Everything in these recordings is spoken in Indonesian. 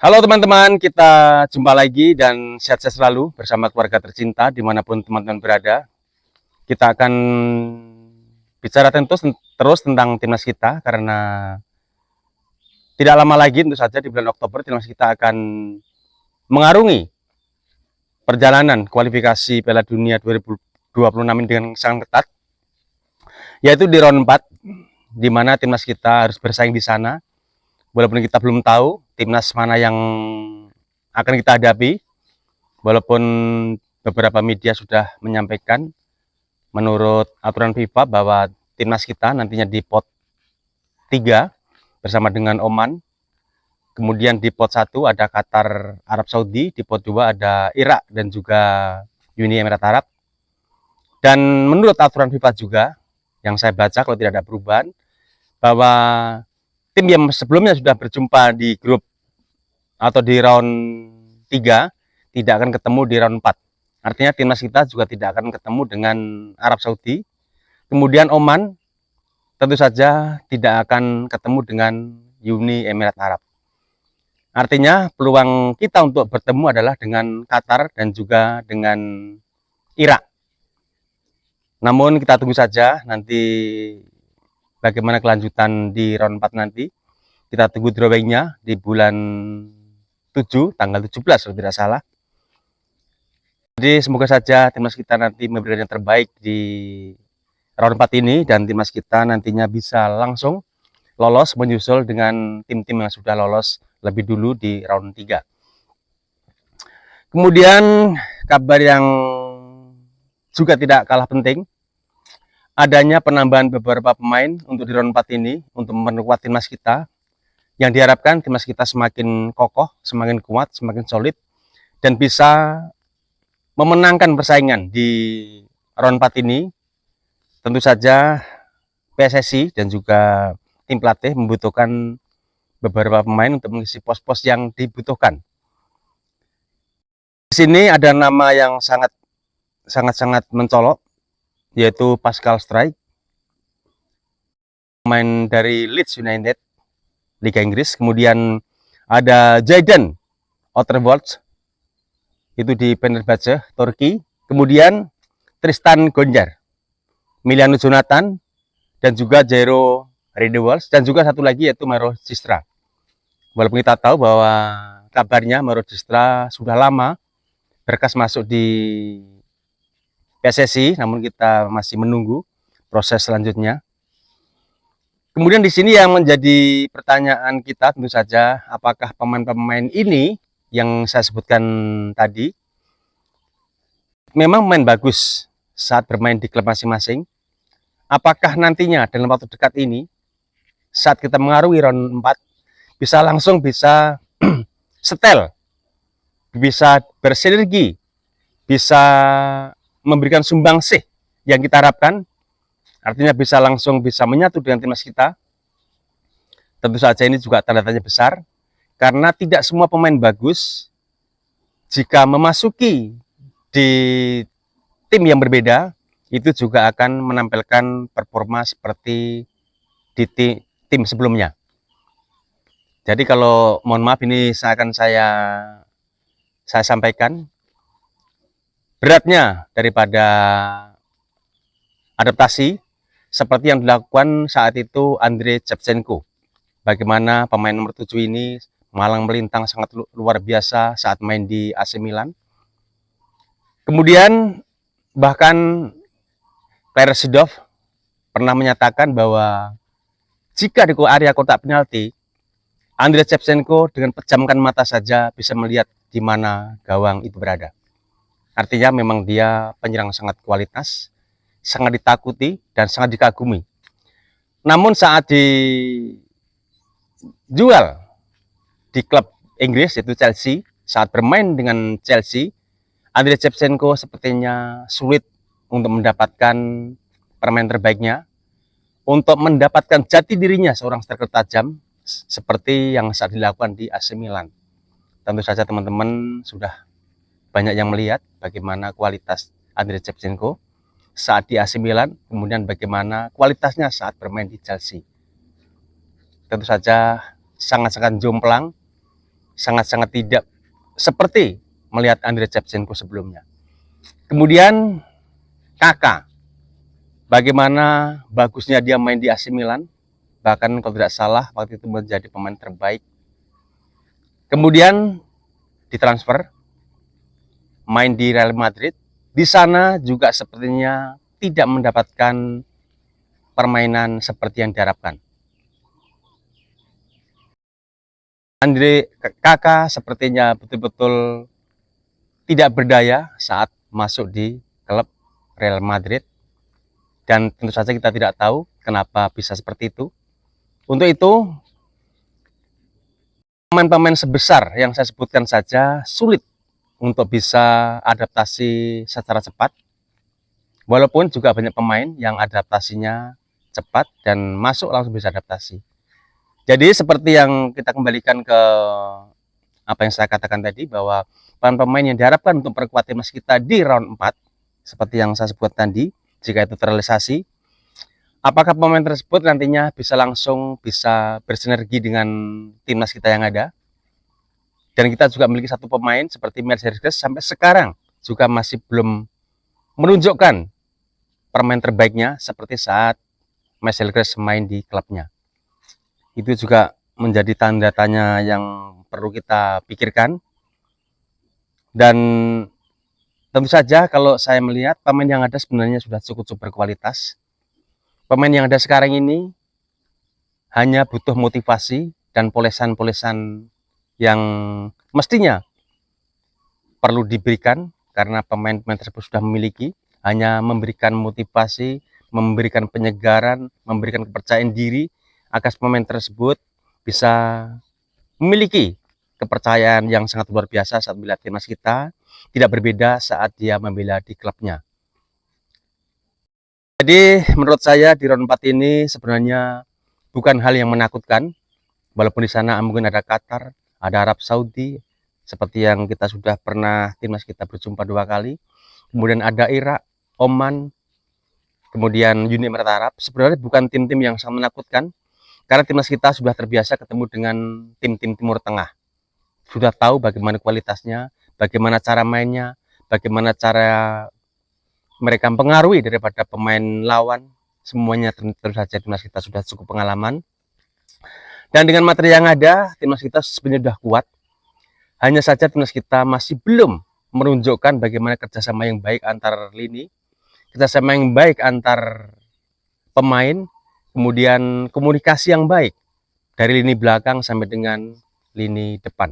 Halo teman-teman, kita jumpa lagi dan sehat-sehat selalu bersama keluarga tercinta dimanapun teman-teman berada. Kita akan bicara terus tentang timnas kita karena tidak lama lagi tentu saja di bulan Oktober timnas kita akan mengarungi perjalanan kualifikasi Piala Dunia 2026 ini dengan sangat ketat, yaitu di round 4, di mana timnas kita harus bersaing di sana. Walaupun kita belum tahu timnas mana yang akan kita hadapi, walaupun beberapa media sudah menyampaikan menurut aturan FIFA bahwa timnas kita nantinya di pot 3 bersama dengan Oman. Kemudian di pot 1 ada Qatar, Arab Saudi, di pot 2 ada Irak dan juga Uni Emirat Arab. Dan menurut aturan FIFA juga yang saya baca kalau tidak ada perubahan, bahwa tim yang sebelumnya sudah berjumpa di grup atau di round 3 tidak akan ketemu di round 4. Artinya timnas kita juga tidak akan ketemu dengan Arab Saudi. Kemudian Oman tentu saja tidak akan ketemu dengan Uni Emirat Arab. Artinya peluang kita untuk bertemu adalah dengan Qatar dan juga dengan Irak. Namun kita tunggu saja nanti bagaimana kelanjutan di round 4 nanti. Kita tunggu drawingnya di bulan 7, tanggal 17 kalau tidak salah. Jadi semoga saja timnas kita nanti memberikan yang terbaik di round 4 ini dan timnas kita nantinya bisa langsung lolos menyusul dengan tim-tim yang sudah lolos lebih dulu di round 3. Kemudian kabar yang juga tidak kalah penting, adanya penambahan beberapa pemain untuk di round 4 ini untuk memperkuat timnas kita, yang diharapkan timnas kita semakin kokoh, semakin kuat, semakin solid, dan bisa memenangkan persaingan di round 4 ini. Tentu saja PSSI dan juga tim pelatih membutuhkan beberapa pemain untuk mengisi pos-pos yang dibutuhkan. Di sini ada nama yang sangat mencolok, yaitu Pascal Struijk, pemain dari Leeds United, Liga Inggris. Kemudian ada Jayden Otterwolds, itu di Fenerbahce, Turki. Kemudian Tristan Gonjar, Miliano Jonathan, dan juga Jairo Redewals, dan juga satu lagi yaitu Maro Cistra. Walaupun kita tahu bahwa kabarnya Maro Cistra sudah lama berkas masuk di PSSI, namun kita masih menunggu proses selanjutnya. Kemudian di sini yang menjadi pertanyaan kita tentu saja, apakah pemain-pemain ini yang saya sebutkan tadi memang main bagus saat bermain di klub masing-masing? Apakah nantinya dalam waktu dekat ini saat kita mengarungi round 4 bisa setel, bisa bersinergi, bisa memberikan sumbangsih yang kita harapkan? Artinya bisa menyatu dengan timnas kita. Tentu saja ini juga tanda tanya besar, karena tidak semua pemain bagus jika memasuki di tim yang berbeda, itu juga akan menampilkan performa seperti di tim sebelumnya. Jadi kalau mohon maaf ini saya sampaikan, beratnya daripada adaptasi seperti yang dilakukan saat itu Andrei Shevchenko. Bagaimana pemain nomor 7 ini malang melintang sangat luar biasa saat main di AC Milan. Kemudian bahkan Claire Seedorf pernah menyatakan bahwa jika di area kotak penalti, Andrei Shevchenko dengan pejamkan mata saja bisa melihat di mana gawang itu berada. Artinya memang dia penyerang sangat kualitas, sangat ditakuti dan sangat dikagumi. Namun saat dijual di klub Inggris yaitu Chelsea, saat bermain dengan Chelsea, Andrei Shevchenko sepertinya sulit untuk mendapatkan permain terbaiknya, untuk mendapatkan jati dirinya seorang striker tajam seperti yang saat dilakukan di AC Milan. Tentu saja teman-teman sudah banyak yang melihat bagaimana kualitas Andrei Shevchenko saat di AC Milan, kemudian bagaimana kualitasnya saat bermain di Chelsea. Tentu saja sangat-sangat jomplang, sangat-sangat tidak seperti melihat Andriy Shevchenko sebelumnya. Kemudian Kakak, bagaimana bagusnya dia main di AC Milan, bahkan kalau tidak salah waktu itu menjadi pemain terbaik. Kemudian ditransfer, main di Real Madrid, di sana juga sepertinya tidak mendapatkan permainan seperti yang diharapkan. Kakak sepertinya betul-betul tidak berdaya saat masuk di klub Real Madrid, dan tentu saja kita tidak tahu kenapa bisa seperti itu. Untuk itu, pemain-pemain sebesar yang saya sebutkan saja sulit untuk bisa adaptasi secara cepat, walaupun juga banyak pemain yang adaptasinya cepat dan masuk langsung bisa adaptasi. Jadi seperti yang kita kembalikan ke apa yang saya katakan tadi, bahwa pemain yang diharapkan untuk perkuat timnas kita di round 4, seperti yang saya sebutkan tadi, jika itu terrealisasi, apakah pemain tersebut nantinya bisa langsung bisa bersinergi dengan timnas kita yang ada. Dan kita juga memiliki satu pemain seperti Mercedes sampai sekarang juga masih belum menunjukkan permain terbaiknya seperti saat Mercedes main di klubnya. Itu juga menjadi tanda tanya yang perlu kita pikirkan. Dan tentu saja kalau saya melihat pemain yang ada sebenarnya sudah cukup berkualitas. Pemain yang ada sekarang ini hanya butuh motivasi dan polesan-polesan yang mestinya perlu diberikan, karena pemain-pemain tersebut sudah memiliki, hanya memberikan motivasi, memberikan penyegaran, memberikan kepercayaan diri agar pemain tersebut bisa memiliki kepercayaan yang sangat luar biasa saat membela timnas kita, tidak berbeda saat dia membela di klubnya. Jadi menurut saya di round 4 ini sebenarnya bukan hal yang menakutkan, walaupun di sana mungkin ada Qatar, ada Arab Saudi, seperti yang kita sudah pernah timnas kita berjumpa 2 kali. Kemudian ada Irak, Oman, kemudian Uni Emirat Arab. Sebenarnya bukan tim-tim yang sangat menakutkan, karena timnas kita sudah terbiasa ketemu dengan tim-tim Timur Tengah. Sudah tahu bagaimana kualitasnya, bagaimana cara mainnya, bagaimana cara mereka mempengaruhi daripada pemain lawan. Semuanya tentu saja timnas kita sudah cukup pengalaman. Dan dengan materi yang ada, timnas kita sebenarnya sudah kuat. Hanya saja timnas kita masih belum menunjukkan bagaimana kerjasama yang baik antar lini, kerjasama yang baik antar pemain, kemudian komunikasi yang baik dari lini belakang sampai dengan lini depan.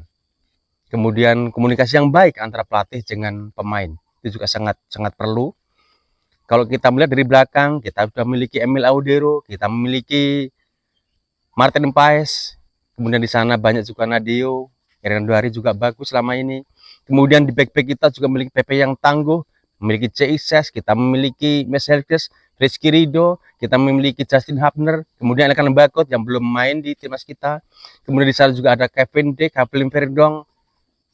Kemudian komunikasi yang baik antara pelatih dengan pemain, itu juga sangat perlu. Kalau kita melihat dari belakang, kita sudah memiliki Emil Audero, kita memiliki Martin Paes, kemudian di sana banyak juga Nadeo, Hernando Hari juga bagus selama ini. Kemudian di back-back kita juga memiliki Pepe yang tangguh, memiliki C.I.S, kita memiliki Mercedes, Rizky Ridho, kita memiliki Justin Hubner, kemudian Elkan Bakot yang belum main di timnas kita. Kemudian di sana juga ada Kevin De, Kevin Verdong,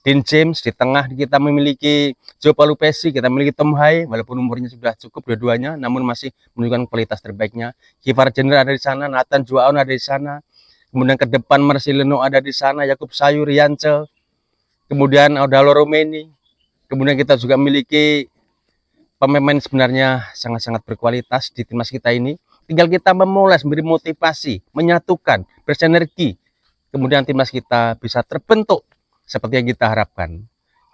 Dean James. Di tengah kita memiliki Joe Palupesi, kita memiliki Tom Hai, walaupun umurnya sudah cukup dua-duanya, namun masih menunjukkan kualitas terbaiknya. Kiefer Jenner ada di sana, Nathan Juaon ada di sana. Kemudian ke depan Marcelino ada di sana, Yakub Sayur, Yance, kemudian Audalo Romeni. Kemudian kita juga memiliki pemain sebenarnya sangat-sangat berkualitas di timnas kita ini. Tinggal kita memoles, memberi motivasi, menyatukan, bersinergi. Kemudian timnas kita bisa terbentuk seperti yang kita harapkan.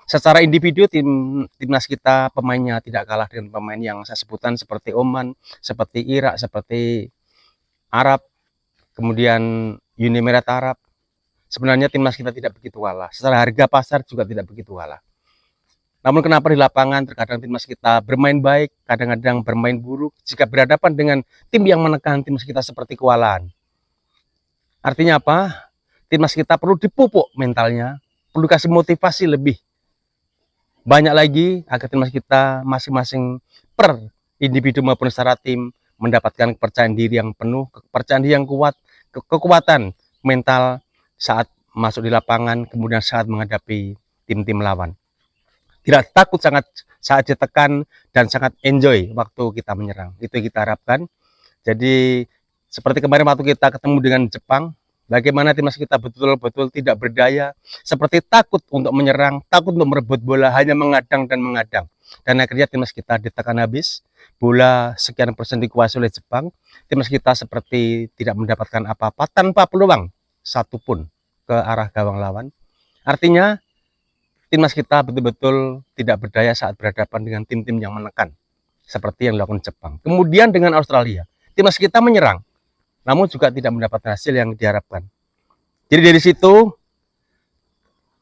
Secara individu timnas kita pemainnya tidak kalah dengan pemain yang saya sebutkan seperti Oman, seperti Irak, seperti Arab, kemudian Uni Emirat Arab. Sebenarnya timnas kita tidak begitu kalah. Secara harga pasar juga tidak begitu kalah. Namun kenapa di lapangan terkadang timnas kita bermain baik, kadang-kadang bermain buruk jika berhadapan dengan tim yang menekan timnas kita seperti kewalahan. Artinya apa? Timnas kita perlu dipupuk mentalnya, perlu kasih motivasi lebih banyak lagi agar timnas kita masing-masing per individu maupun secara tim mendapatkan kepercayaan diri yang penuh, kepercayaan diri yang kuat, kekuatan mental saat masuk di lapangan, kemudian saat menghadapi tim-tim lawan. Tidak takut saat ditekan dan sangat enjoy waktu kita menyerang. Itu yang kita harapkan. Jadi seperti kemarin waktu kita ketemu dengan Jepang, bagaimana timnas kita betul-betul tidak berdaya, seperti takut untuk menyerang, takut untuk merebut bola, hanya mengadang dan mengadang. Dan akhirnya timnas kita ditekan habis, bola sekian persen dikuasai oleh Jepang, timnas kita seperti tidak mendapatkan apa-apa, tanpa peluang satupun ke arah gawang lawan. Artinya, timnas kita betul-betul tidak berdaya saat berhadapan dengan tim-tim yang menekan, seperti yang dilakukan Jepang. Kemudian dengan Australia, timnas kita menyerang, namun juga tidak mendapatkan hasil yang diharapkan. Jadi dari situ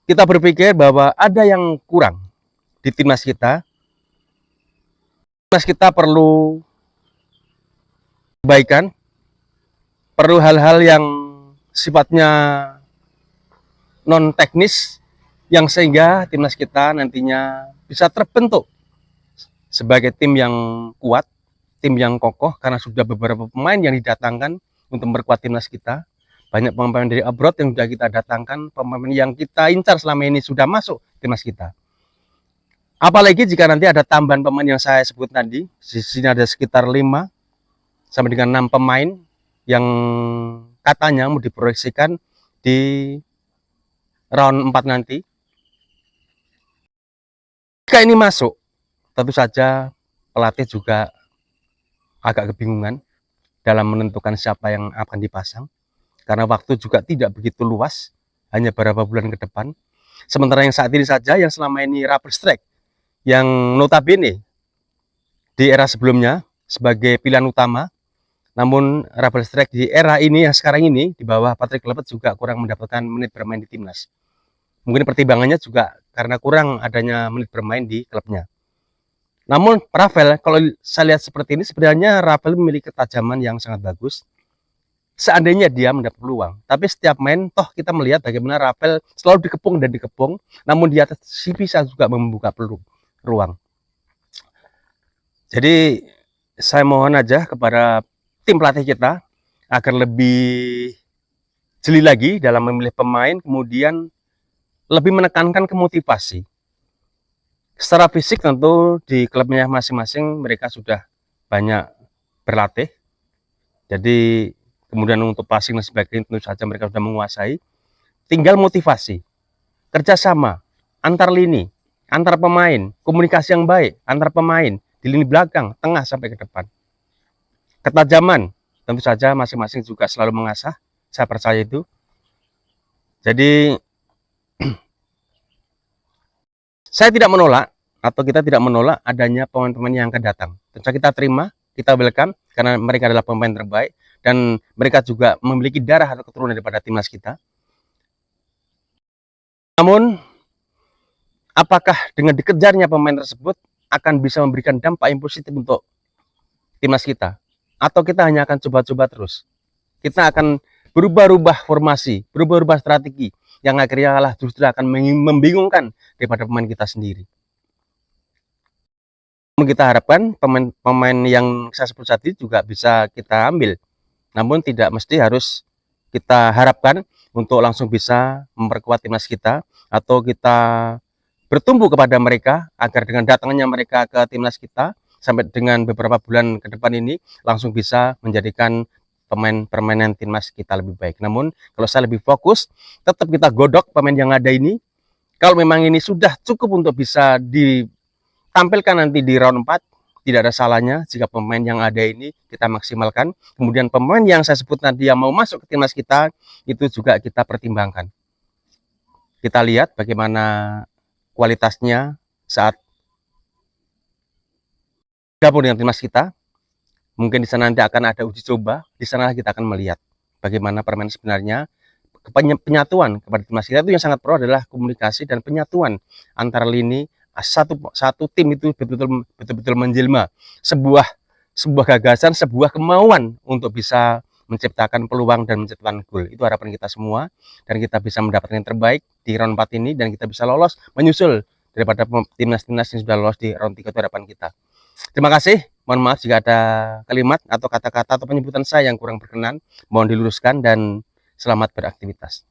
kita berpikir bahwa ada yang kurang di timnas kita. Timnas kita perlu perbaikan, perlu hal-hal yang sifatnya non teknis, yang sehingga timnas kita nantinya bisa terbentuk sebagai tim yang kuat, tim yang kokoh, karena sudah beberapa pemain yang didatangkan untuk memperkuat timnas kita. Banyak pemain dari abroad yang sudah kita datangkan, pemain yang kita incar selama ini sudah masuk timnas kita. Apalagi jika nanti ada tambahan pemain yang saya sebut tadi, di sini ada sekitar 5 sampai dengan 6 pemain yang katanya mau diproyeksikan di round 4 nanti. Jika ini masuk, tentu saja pelatih juga agak kebingungan dalam menentukan siapa yang akan dipasang, karena waktu juga tidak begitu luas, hanya beberapa bulan ke depan. Sementara yang saat ini saja, yang selama ini Rapel Strike, yang notabene di era sebelumnya sebagai pilihan utama, namun Rapel Strike di era ini yang sekarang ini di bawah Patrick Kluivert juga kurang mendapatkan menit bermain di timnas. Mungkin pertimbangannya juga karena kurang adanya menit bermain di klubnya. Namun Rafael, kalau saya lihat seperti ini, sebenarnya Rafael memiliki ketajaman yang sangat bagus. Seandainya dia mendapat peluang, tapi setiap main toh kita melihat bagaimana Rafael selalu dikepung dan dikepung, namun di atas si bisa juga membuka ruang. Jadi saya mohon aja kepada tim pelatih kita agar lebih jeli lagi dalam memilih pemain, kemudian lebih menekankan ke motivasi. Secara fisik tentu di klubnya masing-masing mereka sudah banyak berlatih. Jadi kemudian untuk passing dan sebagainya tentu saja mereka sudah menguasai. Tinggal motivasi, kerjasama, antar lini, antar pemain, komunikasi yang baik antar pemain di lini belakang, tengah sampai ke depan. Ketajaman tentu saja masing-masing juga selalu mengasah, saya percaya itu. Jadi saya tidak menolak, atau kita tidak menolak adanya pemain-pemain yang akan datang. Tentu kita terima, kita welcome, karena mereka adalah pemain terbaik, dan mereka juga memiliki darah atau keturunan daripada timnas kita. Namun, apakah dengan dikejarnya pemain tersebut akan bisa memberikan dampak yang positif untuk timnas kita? Atau kita hanya akan coba-coba terus? Kita akan berubah-ubah formasi, berubah-ubah strategi, yang akhirnya justru akan membingungkan daripada pemain kita sendiri. Kita harapkan pemain yang saya sebut tadi juga bisa kita ambil, namun tidak mesti harus kita harapkan untuk langsung bisa memperkuat timnas kita, atau kita bertumbuh kepada mereka agar dengan datangnya mereka ke timnas kita sampai dengan beberapa bulan ke depan ini langsung bisa menjadikan permainan timnas kita lebih baik. Namun kalau saya lebih fokus, tetap kita godok pemain yang ada ini. Kalau memang ini sudah cukup untuk bisa ditampilkan nanti di round 4, tidak ada salahnya jika pemain yang ada ini kita maksimalkan. Kemudian pemain yang saya sebut nanti yang mau masuk ke timnas kita, itu juga kita pertimbangkan. Kita lihat bagaimana kualitasnya saat gabung dengan timnas kita. Mungkin di sana nanti akan ada uji coba, di sana kita akan melihat bagaimana permainan sebenarnya. Penyatuan kepada timnas kita itu yang sangat perlu adalah komunikasi dan penyatuan antar lini. Satu tim itu betul-betul menjelma sebuah gagasan, sebuah kemauan untuk bisa menciptakan peluang dan menciptakan gol. Itu harapan kita semua, dan kita bisa mendapatkan yang terbaik di round 4 ini, dan kita bisa lolos menyusul daripada timnas-timnas yang sudah lolos di round 3. Itu harapan kita. Terima kasih. Mohon maaf jika ada kalimat atau kata-kata atau penyebutan saya yang kurang berkenan, mohon diluruskan, dan selamat beraktivitas.